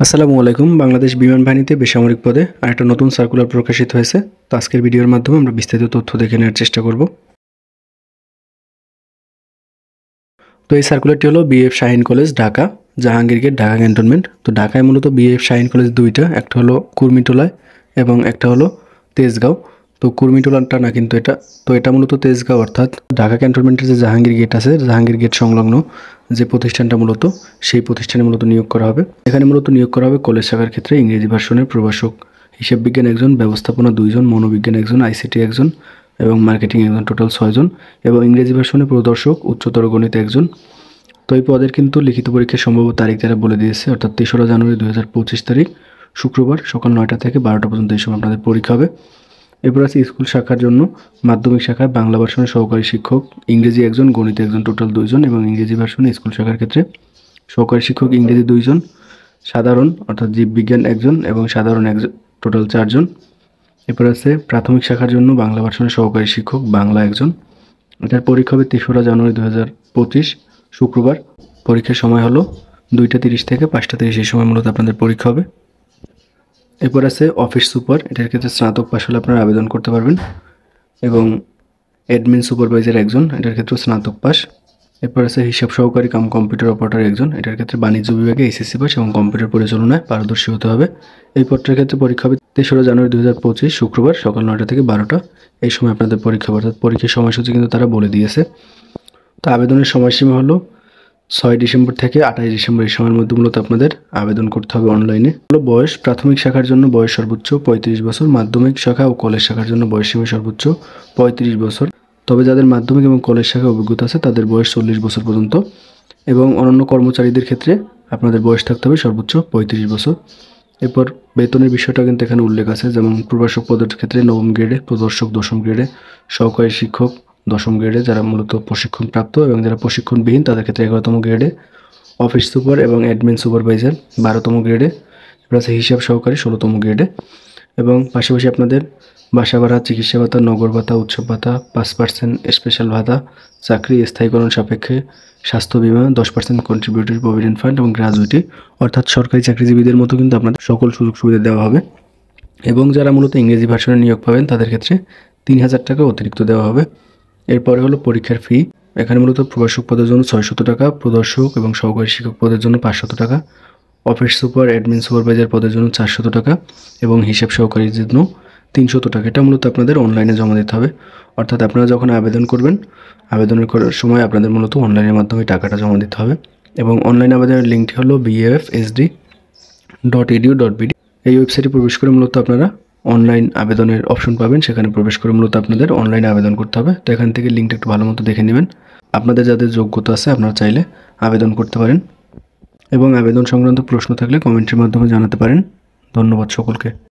আসসালামু আলাইকুম। বাংলাদেশ বিমান বাহিনীতে বেসামরিক পদে আরেকটা নতুন সার্কুলার প্রকাশিত হয়েছে। তো আজকের ভিডিওর মাধ্যমে আমরা বিস্তারিত তথ্য দেখে নেওয়ার চেষ্টা করব। তো এই সার্কুলারটি হলো BF Shaheen college Dhaka, Jahangir gate, Dhaka cantonment. তো ঢাকায় মূলত বিএফ শাহীন কলেজ দুইটা, একটা হলো কুর্মিটোলায় এবং একটা হলো তেজগাঁও। তো কুর্মিটোলাটা না কিন্তু এটা মূলত তেজগাঁও, অর্থাৎ ঢাকা ক্যান্টনমেন্টের যে জাহাঙ্গীর গেট আছে, জাহাঙ্গীর গেট সংলগ্ন যে প্রতিষ্ঠানটা মূলত সেই প্রতিষ্ঠানে মূলত নিয়োগ করা হবে। এখানে মূলত নিয়োগ করা হবে কলেজ শাখার ক্ষেত্রে ইংরেজি ভার্সনের প্রভাষক, হিসাব বিজ্ঞান একজন, ব্যবস্থাপনা 2 জন, মনোবিজ্ঞান একজন, আইসিটি একজন এবং মার্কেটিং একজন, টোটাল 6 জন এবং ইংরেজি ভার্সনে প্রদর্শক, উচ্চতর গণিত একজন। তো এই পদের কিন্তু লিখিত পরীক্ষার সম্ভাব্য তারিখ তারা বলে দিয়েছে, অর্থাৎ 3রা জানুয়ারি 2025 তারিখ শুক্রবার সকাল 9টা থেকে 12টা পর্যন্ত এই সময় আপনাদের পরীক্ষা হবে। এরপর আছে স্কুল শাখার জন্য মাধ্যমিক শাখায় বাংলা ভার্সনের সহকারী শিক্ষক, ইংরেজি একজন, গণিত একজন, টোটাল 2 জন এবং ইংরেজি ভার্সনে স্কুল শাখার ক্ষেত্রে সহকারী শিক্ষক ইংরেজি 2 জন, সাধারণ অর্থাৎ জীববিজ্ঞান একজন এবং সাধারণ একজন, টোটাল 4 জন। এরপর আছে প্রাথমিক শাখার জন্য বাংলা ভার্সনের সহকারী শিক্ষক বাংলা একজন। এটার পরীক্ষা হবে 3রা জানুয়ারি 2025 শুক্রবার। পরীক্ষার সময় হলো 2টা 30 থেকে 5টা 30 এই সময় মূলত আপনাদের পরীক্ষা হবে। এরপর আছে অফিস সুপার, এটার ক্ষেত্রে স্নাতক পাশ হলে আপনারা আবেদন করতে পারবেন এবং অ্যাডমিন সুপারভাইজার একজন, এটার ক্ষেত্রে স্নাতক পাস। এরপর আছে হিসাব সহকারী কাম কম্পিউটার অপারেটর একজন, এটার ক্ষেত্রে বাণিজ্য বিভাগে এসএসসি পাস এবং কম্পিউটার পরিচালনায় পারদর্শী হতে হবে। এই পদটার ক্ষেত্রে পরীক্ষা হবে 3রা জানুয়ারি 2025 শুক্রবার সকাল 9টা থেকে 12টা এই সময় আপনাদের পরীক্ষা, অর্থাৎ পরীক্ষার সময়সূচি কিন্তু তারা বলে দিয়েছে। তো আবেদনের সময়সীমা হলো 6 ডিসেম্বর থেকে 28 ডিসেম্বর এই সময়ের মধ্যে মূলত আপনাদের আবেদন করতে হবে অনলাইনে। হলো বয়স, প্রাথমিক শাখার জন্য বয়স সর্বোচ্চ 35 বছর, মাধ্যমিক শাখা ও কলেজ শাখার জন্য বয়সসীমা সর্বোচ্চ 35 বছর। তবে যাদের মাধ্যমিক এবং কলেজ শাখায় অভিজ্ঞতা আছে তাদের বয়স 40 বছর পর্যন্ত এবং অন্যান্য কর্মচারীদের ক্ষেত্রে আপনাদের বয়স থাকতে হবে সর্বোচ্চ 35 বছর। এরপর বেতনের বিষয়টা কিন্তু এখানে উল্লেখ আছে, যেমন প্রভাষক পদের ক্ষেত্রে 9ম গ্রেডে, প্রদর্শক 10ম গ্রেডে, সহকারী শিক্ষক 10ম গ্রেডে যারা মূলত প্রশিক্ষণপ্রাপ্ত এবং যারা প্রশিক্ষণবিহীন তাদের ক্ষেত্রে 11তম গ্রেডে, অফিস সুপার এবং অ্যাডমিন সুপারভাইজার 12তম গ্রেডে, এরপর আছে হিসাব সহকারী 16তম গ্রেডে এবং পাশাপাশি আপনাদের বাসা ভাড়া, চিকিৎসা ভাতা, নগর ভাতা, উৎসব ভাতা, 5% স্পেশাল ভাতা, চাকরি স্থায়ীকরণ সাপেক্ষে স্বাস্থ্য বিমা, 10% কন্ট্রিবিউটরি প্রভিডেন্ট ফান্ড এবং গ্র্যাজুইটি, অর্থাৎ সরকারি চাকরিজীবীদের মতো কিন্তু আপনাদের সকল সুযোগ সুবিধা দেওয়া হবে। এবং যারা মূলত ইংরেজি ভার্সনে নিয়োগ পাবেন তাদের ক্ষেত্রে 3000 টাকা অতিরিক্ত দেওয়া হবে। এরপরে হলো পরীক্ষার ফি, এখানে মূলত প্রভাষক পদের জন্য 600 টাকা, প্রদর্শক এবং সহকারী শিক্ষক পদের জন্য 500 টাকা, অফিস সুপার অ্যাডমিন সুপারভাইজার পদের জন্য 400 টাকা এবং হিসাব সহকারীর জন্য 300 টাকা। এটা মূলত আপনাদের অনলাইনে জমা দিতে হবে, অর্থাৎ আপনারা যখন আবেদন করবেন আবেদনের করার সময় আপনাদের মূলত অনলাইনের মাধ্যমে টাকাটা জমা দিতে হবে এবং অনলাইন আবেদনের লিঙ্কটি হলো bafsd.edu.bd। এই ওয়েবসাইটে প্রবেশ করে মূলত আপনারা অনলাইন আবেদনের অপশন পাবেন, সেখানে প্রবেশ করে মূলত আপনাদের অনলাইনে আবেদন করতে হবে। তো এখান থেকে লিঙ্কটা একটু ভালো মতো দেখে নেবেন। আপনাদের যাদের যোগ্যতা আছে আপনারা চাইলে আবেদন করতে পারেন এবং আবেদন সংক্রান্ত প্রশ্ন থাকলে কমেন্টের মাধ্যমে জানাতে পারেন। ধন্যবাদ সকলকে।